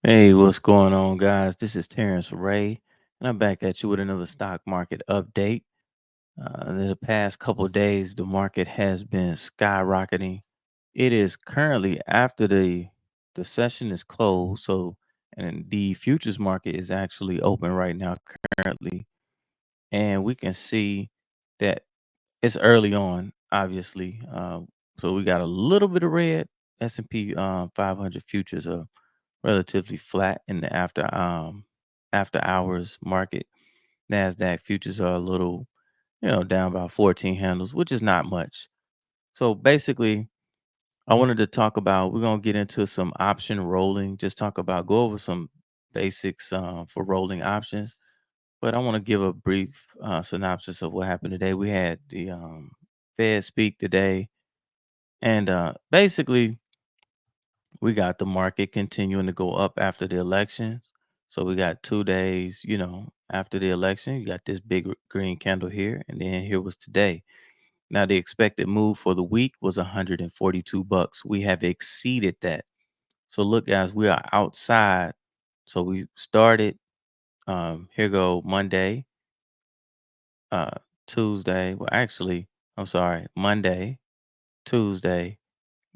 Hey, what's going on, guys? This is Terrence Ray, and I'm back at you with another stock market update. In the past couple of days, the market has been skyrocketing. It is currently after the session is closed, so and the futures market is actually open right now currently, and we can see that it's early on, obviously. So we got a little bit of red. S&P 500 futures are relatively flat in the after hours market. Nasdaq futures are a little, down about 14 handles, which is not much. So basically, I wanted to talk about. We're gonna get into some option rolling. Just talk about go over some basics for rolling options. But I want to give a brief synopsis of what happened today. We had the Fed speak today, and basically we got the market continuing to go up after the elections. So we got 2 days, after the election. You got this big green candle here, and then here was today. Now the expected move for the week was 142 bucks. We have exceeded that. So look, guys, we are outside. So we started. Here go Monday, uh, Tuesday. Well, actually, I'm sorry, Monday, Tuesday,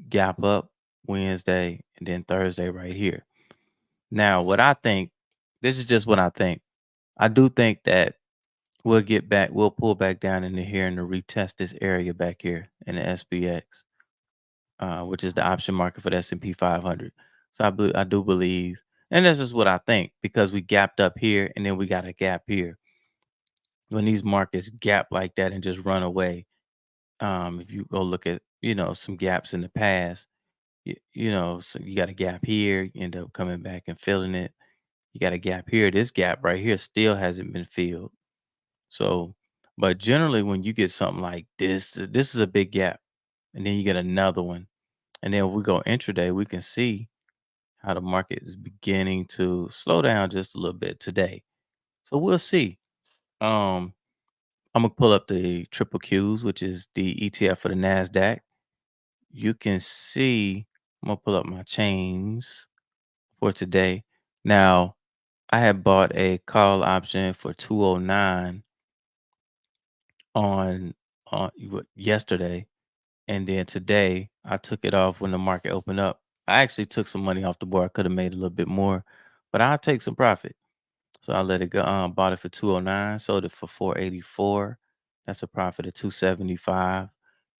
gap up, Wednesday, and then Thursday right here. Now, what I think, this is just what I think. I do think that we'll pull back down into here and to retest this area back here in the SPX, which is the option market for the S&P 500. So I do believe, and this is what I think, because we gapped up here and then we got a gap here. When these markets gap like that and just run away, if you go look at, some gaps in the past, so you got a gap here, you end up coming back and filling it. You got a gap here. This gap right here still hasn't been filled. So, but generally, when you get something like this is a big gap, and then you get another one, and then if we go intraday, we can see how the market is beginning to slow down just a little bit today. So we'll see. Um, I'm gonna pull up the triple Qs, which is the ETF for the Nasdaq. You can see. I'm gonna pull up my chains for today. Now, I had bought a call option for 209 on yesterday, and then today I took it off when the market opened up. I actually took some money off the board. I could have made a little bit more, but I'll take some profit. So I let it go. Bought it for 209, sold it for 484. That's a profit of 275.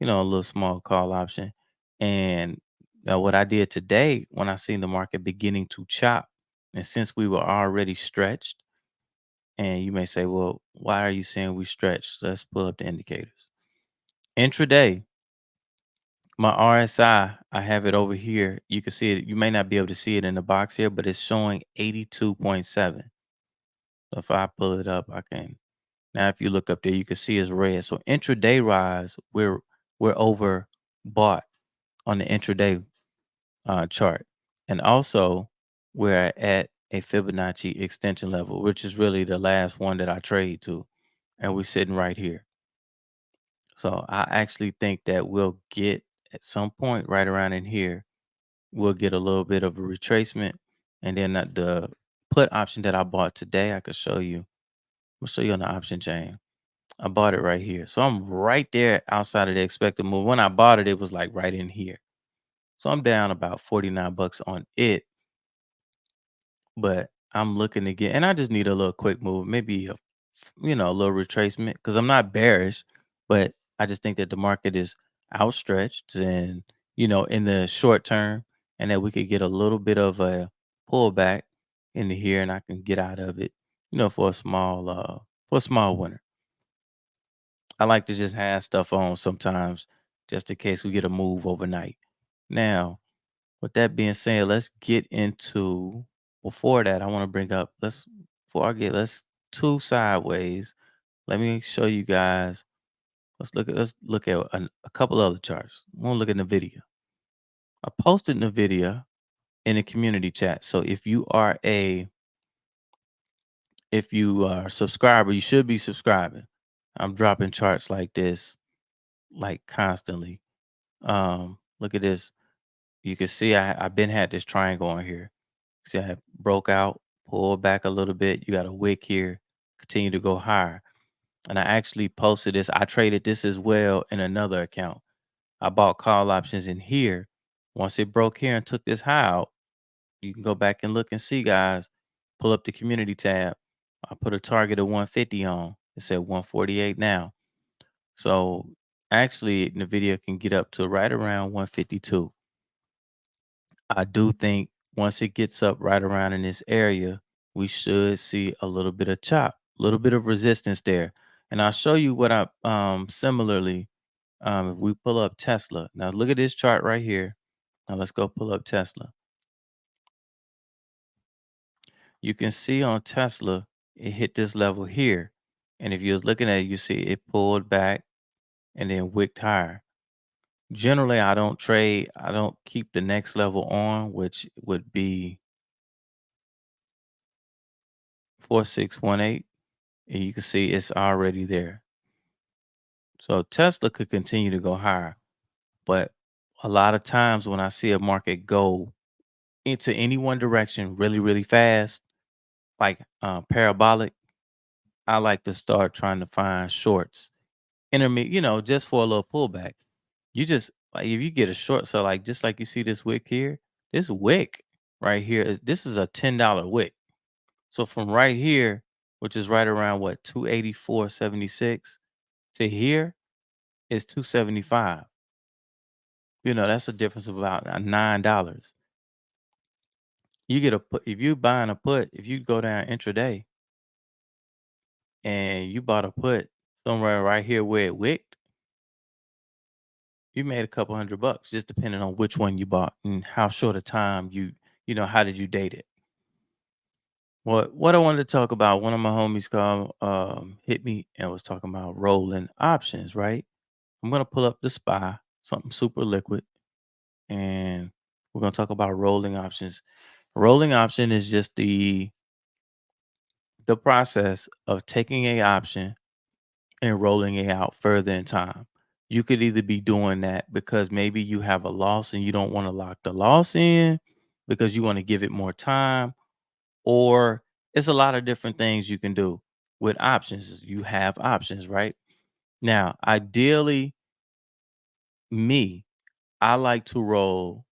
A little small call option. And what I did today when I seen the market beginning to chop, and since we were already stretched, and you may say, well, why are you saying we stretched? Let's pull up the indicators. Intraday, my RSI, I have it over here. You can see it. You may not be able to see it in the box here, but it's showing 82.7. So if I pull it up, I can. Now, if you look up there, you can see it's red. So intraday rise, we're overbought on the intraday chart, and also we're at a Fibonacci extension level, which is really the last one that I trade to, and we're sitting right here. So I actually think that we'll get at some point right around in here, we'll get a little bit of a retracement, and then the put option that I bought today, I could show you. I'll show you on the option chain. I bought it right here. So I'm right there outside of the expected move. When I bought it, it was like right in here. So I'm down about 49 bucks on it, but I'm looking to get, and I just need a little quick move, maybe a little retracement because I'm not bearish, but I just think that the market is outstretched and, in the short term, and that we could get a little bit of a pullback into here and I can get out of it, for a small winner. I like to just have stuff on sometimes just in case we get a move overnight. Now, with that being said, let's get into before that, I want to bring up let's two sideways. Let me show you guys. Let's look at a couple other charts. I want to look at NVIDIA. I posted NVIDIA in a community chat. So if you are a subscriber, you should be subscribing. I'm dropping charts like this like constantly. Look at this. You can see I've been had this triangle on here. See, I have broke out, pulled back a little bit. You got a wick here, continue to go higher. And I actually posted this. I traded this as well in another account. I bought call options in here. Once it broke here and took this high out, you can go back and look and see, guys. Pull up the community tab. I put a target of 150 on. It said 148 now. So actually, NVIDIA can get up to right around 152. I do think once it gets up right around in this area, we should see a little bit of chop, a little bit of resistance there. And I'll show you what I similarly if we pull up Tesla. Now look at this chart right here. Now let's go pull up Tesla. You can see on Tesla, it hit this level here. And if you're looking at it, you see it pulled back and then wicked higher. Generally, I don't trade, I don't keep the next level on, which would be 4618. And you can see it's already there. So Tesla could continue to go higher. But a lot of times when I see a market go into any one direction really, really fast, like parabolic, I like to start trying to find shorts, intermediate, just for a little pullback. You just like if you get a short, so like just like you see this wick here, this wick right here this is a $10 wick. So from right here, which is right around what 284.76 to here is 275. That's a difference of about $9. You get a put if you buying a put, if you go down intraday and you bought a put somewhere right here where it wicked, you made a couple $100 just depending on which one you bought and how short a time how did you date it. What I wanted to talk about, one of my homies called hit me and was talking about rolling options, right? I'm gonna pull up the SPY, something super liquid, and we're gonna talk about rolling options. Rolling option is just the process of taking a option and rolling it out further in time. You could either be doing that because maybe you have a loss and you don't want to lock the loss in because you want to give it more time, or it's a lot of different things you can do with options. You have options, right? Now, ideally, me, I like to roll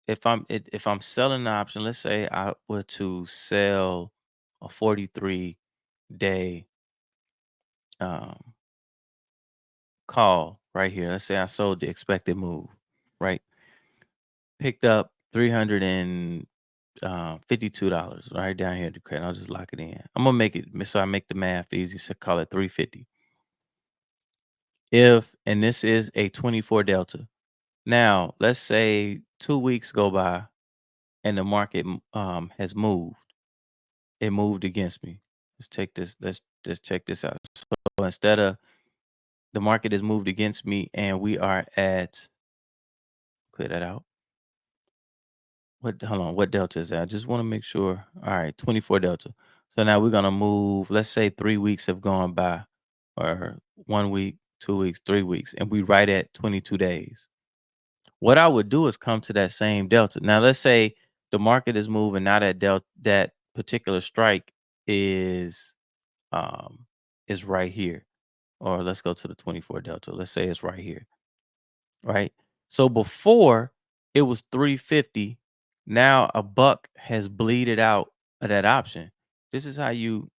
if I'm selling an option. Let's say I were to sell a 43-day um, call right here. Let's say I sold the expected move, right? Picked up $352 right down here at the credit. I'll just lock it in. I'm gonna make it so I make the math easy. So call it 350. If and this is a 24 delta. Now, let's say 2 weeks go by and the market has moved. It moved against me. Let's take this. Let's just check this out. So instead of the market has moved against me and we are at clear that out. What hold on, what delta is that? I just want to make sure. All right, 24 delta. So now we're gonna move, let's say 3 weeks have gone by, or 1 week, 2 weeks, 3 weeks, and we right at 22 days. What I would do is come to that same delta. Now let's say the market is moving, now that delta that particular strike is um is right here. Or let's go to the 24 delta. Let's say it's right here. Right? So before it was 350, now a buck has bleeded out of that option. This is how I'm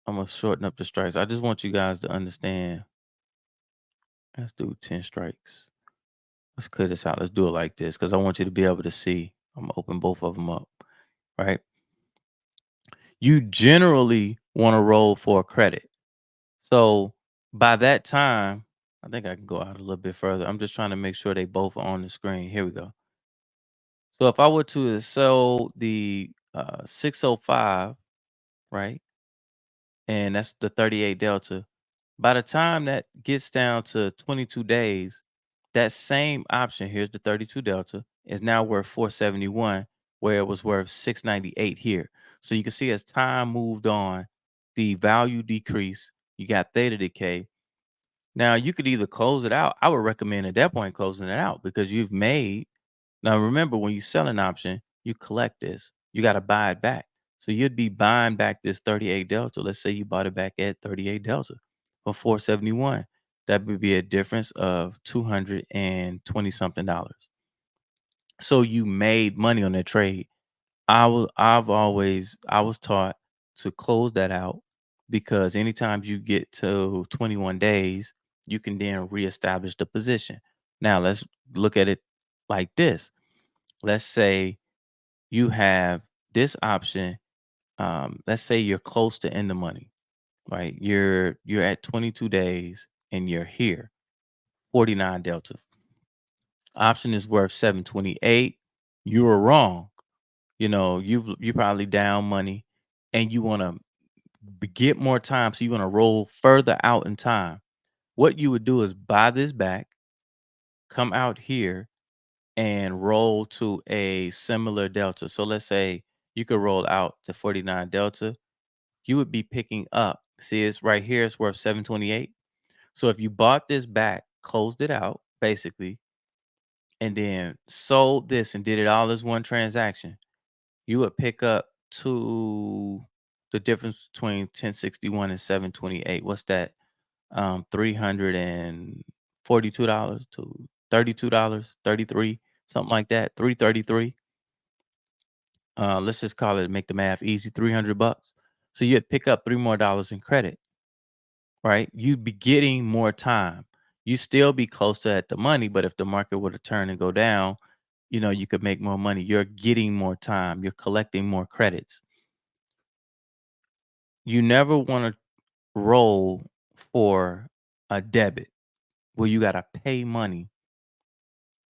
gonna shorten up the strikes. I just want you guys to understand. Let's do 10 strikes. Let's clear this out. Let's do it like this because I want you to be able to see. I'm gonna open both of them up. Right? You generally want to roll for a credit. So by that time, I think I can go out a little bit further. I'm just trying to make sure they both are on the screen. Here we go. So if I were to sell the 605, right, and that's the 38 delta, by the time that gets down to 22 days, that same option, here's the 32 delta, is now worth 471, where it was worth 698 here. So you can see as time moved on, the value decreased. You got theta decay. Now you could either close it out. I would recommend at that point closing it out because you've made. Now remember, when you sell an option, you collect this. You got to buy it back. So you'd be buying back this 38 Delta. Let's say you bought it back at 38 Delta for 471. That would be a difference of 220 something dollars. So you made money on that trade. I was taught to close that out because anytime you get to 21 days, you can then reestablish the position. Now let's look at it like this. Let's say you have this option. Let's say you're close to end the money, right? You're at 22 days and you're here, 49 Delta. Option is worth 728. You were wrong. You probably down money and you want to get more time, so you want to roll further out in time. What you would do is buy this back, come out here and roll to a similar delta. So let's say you could roll out to 49 delta. You would be picking up. See, it's right here, it's worth 728. So if you bought this back, closed it out basically, and then sold this and did it all as one transaction, you would pick up to the difference between 1061 and 728. What's that? $342 to $32, 33, something like that. 333. Let's just call it, make the math easy, 300 bucks. So you'd pick up three more dollars in credit, right? You'd be getting more time. You still be closer at the money, but if the market were to turn and go down, you could make more money. You're getting more time. You're collecting more credits. You never want to roll for a debit where you got to pay money.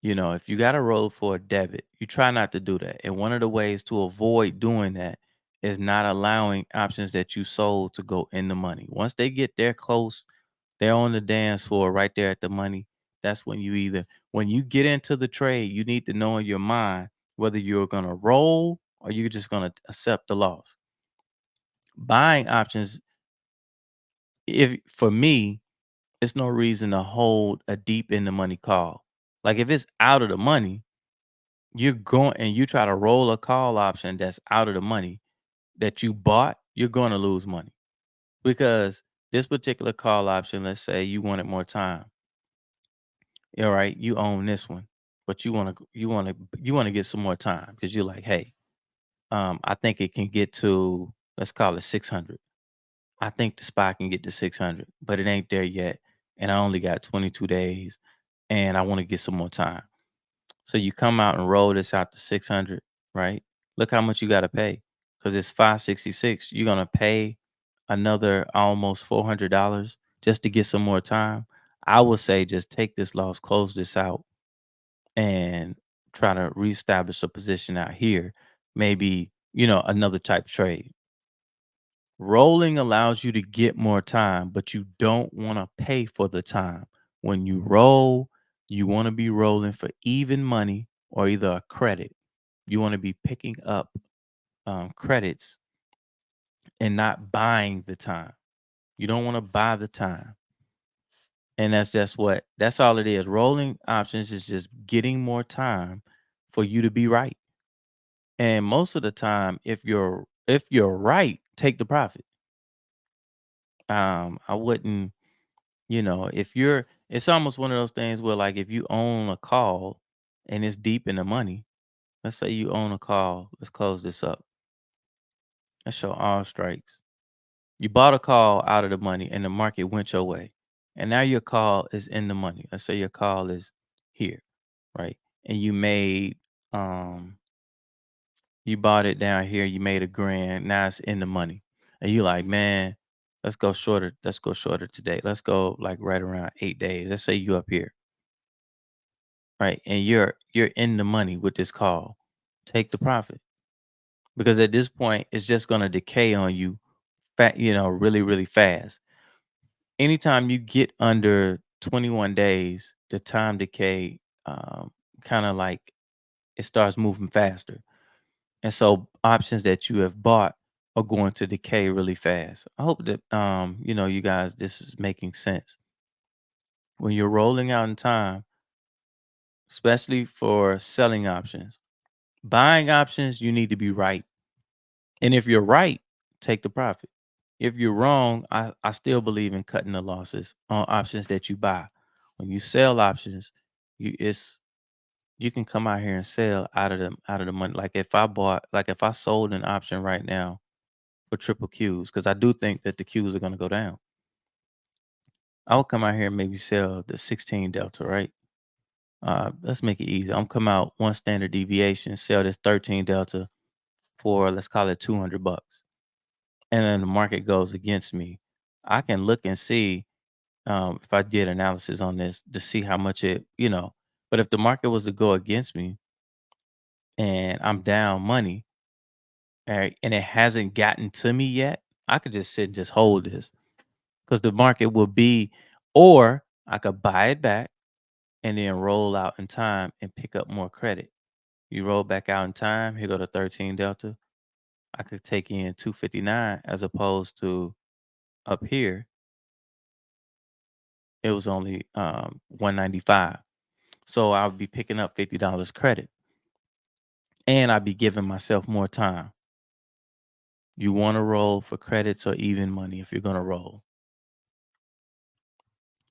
If you got to roll for a debit, you try not to do that. And one of the ways to avoid doing that is not allowing options that you sold to go in the money. Once they get there close, they're on the dance floor right there at the money. That's when you get into the trade, you need to know in your mind whether you're going to roll or you're just going to accept the loss. Buying options, if for me, it's no reason to hold a deep in the money call. Like if it's out of the money, you're going and you try to roll a call option that's out of the money that you bought, you're going to lose money because this particular call option, let's say you wanted more time. All right, you own this one, but you want to get some more time because you're like, hey, I think it can get to, let's call it 600. I think the spot can get to 600, but it ain't there yet, and I only got 22 days, and I want to get some more time. So you come out and roll this out to 600, right? Look how much you got to pay because it's 566. You're going to pay another almost $400 just to get some more time. I would say just take this loss, close this out, and try to reestablish a position out here. Maybe, another type of trade. Rolling allows you to get more time, but you don't want to pay for the time. When you roll, you want to be rolling for even money or either a credit. You want to be picking up credits and not buying the time. You don't want to buy the time. And that's all it is. Rolling options is just getting more time for you to be right. And most of the time, if you're right, take the profit. I wouldn't, if you're it's almost one of those things where like if you own a call and it's deep in the money, let's say you own a call, let's close this up. Let's show all strikes. You bought a call out of the money and the market went your way. And now your call is in the money. Let's say your call is here, right? And um you bought it down here, you made a grand, now it's in the money. And you like, man, let's go shorter today. Let's go like right around 8 days. Let's say you up here, right? And you're in the money with this call. Take the profit. Because at this point, it's just gonna decay on you really, really fast. Anytime you get under 21 days, the time decay kind of like it starts moving faster. And so options that you have bought are going to decay really fast. I hope that you guys, this is making sense. When you're rolling out in time, especially for selling options, Buying options, you need to be right. And if you're right, take the profit. If you're wrong, I still believe in cutting the losses on options that you buy. When you sell options, you can come out here and sell out of the money. Like if I sold an option right now for triple Qs, because I do think that the Qs are gonna go down. I would come out here and maybe sell the 16 delta, right? Let's make it easy. I'm come out one standard deviation, sell this 13 delta for, let's call it, 200 bucks. And then the market goes against me. I can look and see, if I did analysis on this to see how much but if the market was to go against me and I'm down money, all right, and it hasn't gotten to me yet, I could just sit and just hold this because the market will be, or I could buy it back and then roll out in time and pick up more credit. You roll back out in time, here go to 13 delta. I could take in 259 as opposed to up here, it was only 195. So I would be picking up $50 credit and I'd be giving myself more time. You want to roll for credits or even money if you're going to roll.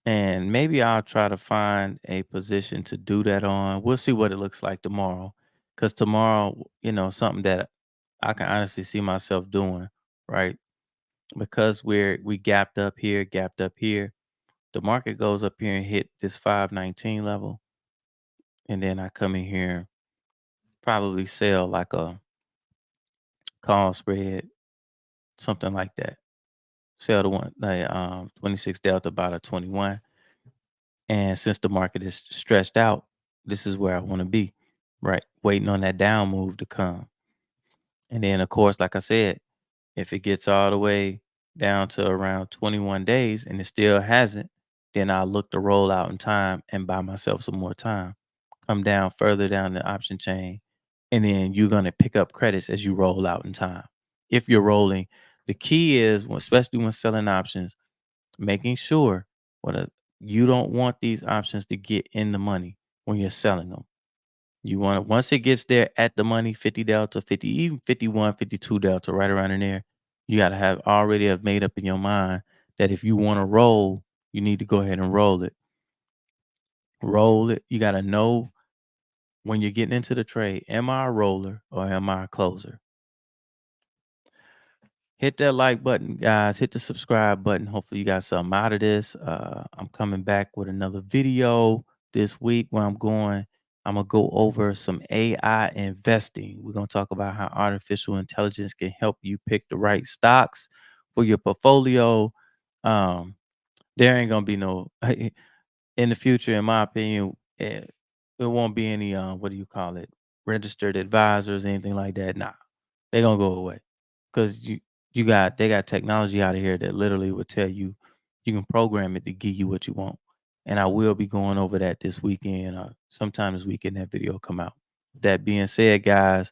And maybe I'll try to find a position to do that on. We'll see what it looks like tomorrow. Because tomorrow, something that I can honestly see myself doing, right? Because we gapped up here. The market goes up here and hit this 519 level. And then I come in here, probably sell like a call spread, something like that. Sell the 26 delta about a 21. And since the market is stretched out, this is where I want to be, right? Waiting on that down move to come. And then, of course, like I said, if it gets all the way down to around 21 days and it still hasn't, then I'll look to roll out in time and buy myself some more time. Come down further down the option chain, and then you're going to pick up credits as you roll out in time. If you're rolling, the key is, especially when selling options, making sure you don't want these options to get in the money when you're selling them. You want it once it gets there at the money, 50 delta, 50, even 51, 52 delta, right around in there. You got to have made up in your mind that if you want to roll, you need to go ahead and roll it. Roll it. You got to know when you're getting into the trade, am I a roller or am I a closer? Hit that like button, guys. Hit the subscribe button. Hopefully, you got something out of this. I'm coming back with another video this week where I'm going to go over some AI investing. We're going to talk about how artificial intelligence can help you pick the right stocks for your portfolio. Um, there ain't going to be no, in the future, in my opinion, it won't be any, what do you call it, registered advisors, anything like that. Nah, they're going to go away because they got technology out of here that literally would tell you you can program it to give you what you want. And I will be going over that this weekend. Sometime this weekend that video will come out. That being said, guys,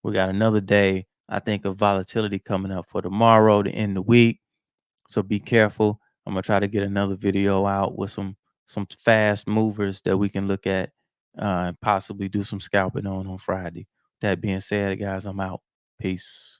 we got another day, I think, of volatility coming up for tomorrow to end the week. So be careful. I'm gonna try to get another video out with some fast movers that we can look at, and possibly do some scalping on Friday. That being said, guys, I'm out. Peace.